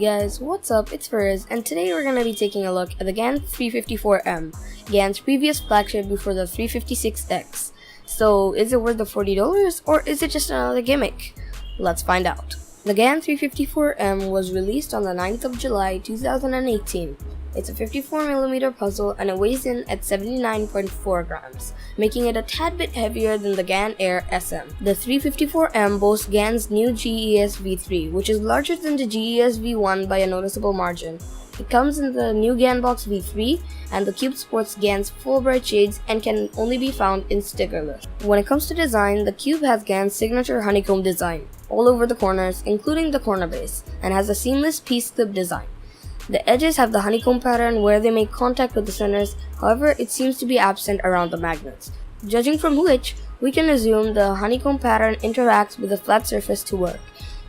guys, what's up? It's Furiz, and today we're going to be taking a look at the GAN 354M, GAN's previous flagship before the 356X. So, is it worth the $40 or is it just another gimmick? Let's find out. The GAN 354M was released on the 9th of July 2018. It's a 54mm puzzle and it weighs in at 79.4 grams, making it a tad bit heavier than the GAN Air SM. The 354M boasts GAN's new GES V3, which is larger than the GES V1 by a noticeable margin. It comes in the new GAN Box V3, and the cube sports GAN's full bright shades and can only be found in stickerless. When it comes to design, the cube has GAN's signature honeycomb design all over the corners, including the corner base, and has a seamless piece clip design. The edges have the honeycomb pattern where they make contact with the centers, however it seems to be absent around the magnets. Judging from which, we can assume the honeycomb pattern interacts with the flat surface to work.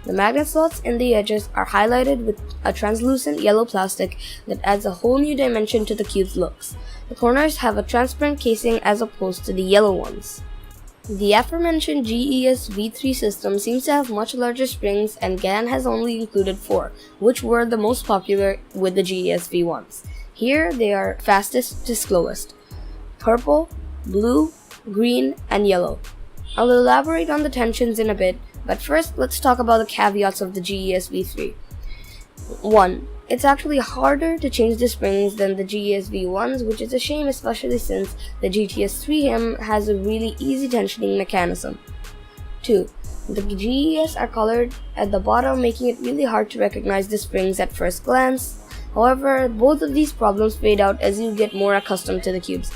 The magnet slots in the edges are highlighted with a translucent yellow plastic that adds a whole new dimension to the cube's looks. The corners have a transparent casing as opposed to the yellow ones. The aforementioned GES V3 system seems to have much larger springs, and GAN has only included 4, which were the most popular with the GES V1s. Here they are fastest to slowest: purple, blue, green, and yellow. I'll elaborate on the tensions in a bit, but first let's talk about the caveats of the GES V3. 1. It's actually harder to change the springs than the GES V1s, which is a shame, especially since the GTS 3M has a really easy tensioning mechanism. 2. The GES are colored at the bottom, making it really hard to recognize the springs at first glance. However, both of these problems fade out as you get more accustomed to the cubes.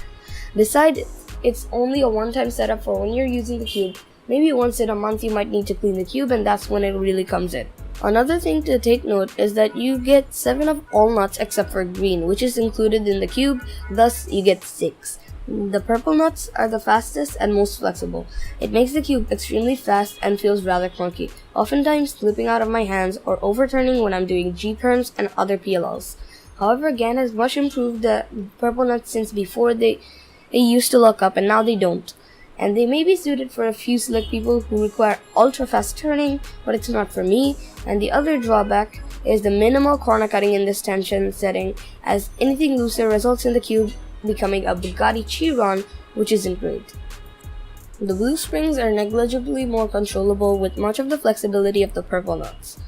Besides, it's only a one-time setup for when you're using the cube. Maybe once in a month you might need to clean the cube, and that's when it really comes in. Another thing to take note is that you get 7 of all nuts except for green, which is included in the cube, thus you get 6. The purple nuts are the fastest and most flexible. It makes the cube extremely fast and feels rather clunky, oftentimes slipping out of my hands or overturning when I'm doing G-perms and other PLLs. However, GAN has much improved the purple nuts since before they used to lock up and now they don't. And they may be suited for a few select people who require ultra fast turning, but it's not for me. And the other drawback is the minimal corner cutting in this tension setting, as anything looser results in the cube becoming a Bugatti Chiron, which isn't great. The blue springs are negligibly more controllable with much of the flexibility of the purple nuts.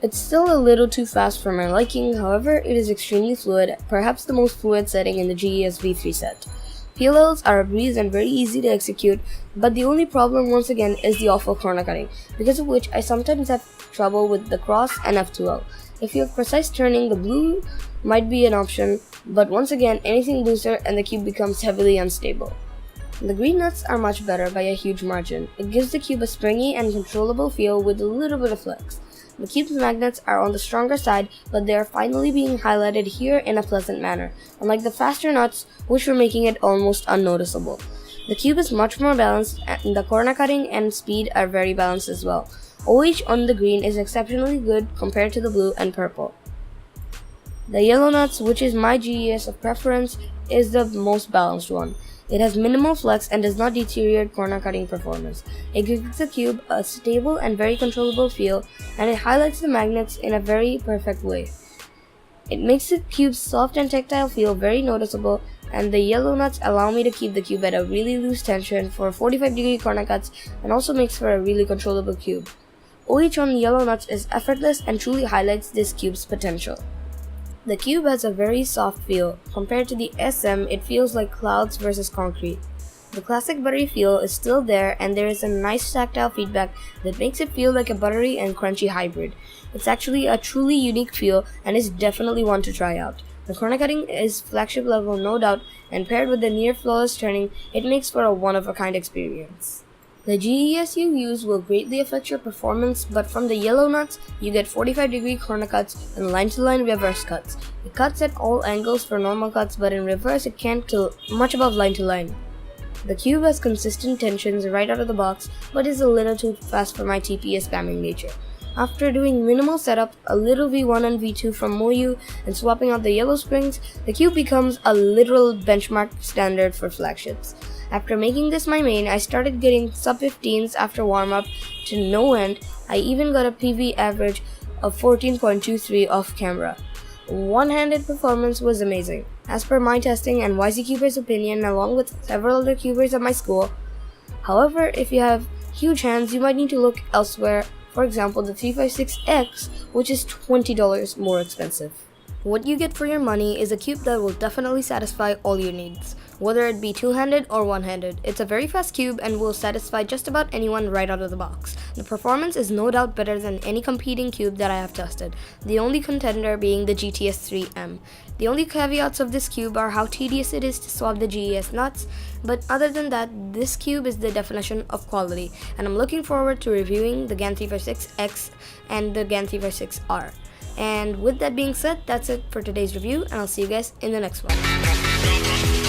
It's still a little too fast for my liking, however it is extremely fluid, perhaps the most fluid setting in the GES V3 set. PLLs are a breeze and very easy to execute, but the only problem once again is the awful corner cutting, because of which I sometimes have trouble with the cross and F2L. If you have precise turning, the blue might be an option, but once again anything looser and the cube becomes heavily unstable. The green nuts are much better by a huge margin. It gives the cube a springy and controllable feel with a little bit of flex. The cube's magnets are on the stronger side, but they are finally being highlighted here in a pleasant manner, unlike the faster nuts, which were making it almost unnoticeable. The cube is much more balanced, and the corner cutting and speed are very balanced as well. OH on the green is exceptionally good compared to the blue and purple. The yellow nuts, which is my GES of preference, is the most balanced one. It has minimal flex and does not deteriorate corner cutting performance. It gives the cube a stable and very controllable feel, and it highlights the magnets in a very perfect way. It makes the cube's soft and tactile feel very noticeable, and the yellow nuts allow me to keep the cube at a really loose tension for 45-degree corner cuts and also makes for a really controllable cube. OH on yellow nuts is effortless and truly highlights this cube's potential. The cube has a very soft feel. Compared to the SM, it feels like clouds versus concrete. The classic buttery feel is still there, and there is a nice tactile feedback that makes it feel like a buttery and crunchy hybrid. It's actually a truly unique feel and is definitely one to try out. The corner cutting is flagship level, no doubt, and paired with the near flawless turning, it makes for a one-of-a-kind experience. The GES you use will greatly affect your performance, but from the yellow nuts, you get 45-degree corner cuts and line-to-line reverse cuts. It cuts at all angles for normal cuts, but in reverse it can't till much above line-to-line. The cube has consistent tensions right out of the box, but is a little too fast for my TPS spamming nature. After doing minimal setup, a little V1 and V2 from Moyu, and swapping out the yellow springs, the cube becomes a literal benchmark standard for flagships. After making this my main, I started getting sub 15s after warm-up to no end. I even got a PV average of 14.23 off camera. One-handed performance was amazing. As per my testing and YZCuber's opinion along with several other cubers at my school. However, if you have huge hands, you might need to look elsewhere, for example the 356X, which is $20 more expensive. What you get for your money is a cube that will definitely satisfy all your needs, whether it be two-handed or one-handed. It's a very fast cube and will satisfy just about anyone right out of the box. The performance is no doubt better than any competing cube that I have tested, the only contender being the GTS3M. The only caveats of this cube are how tedious it is to swap the GES nuts, but other than that, this cube is the definition of quality, and I'm looking forward to reviewing the GAN 356X and the GAN 356R. And with that being said, that's it for today's review, and I'll see you guys in the next one.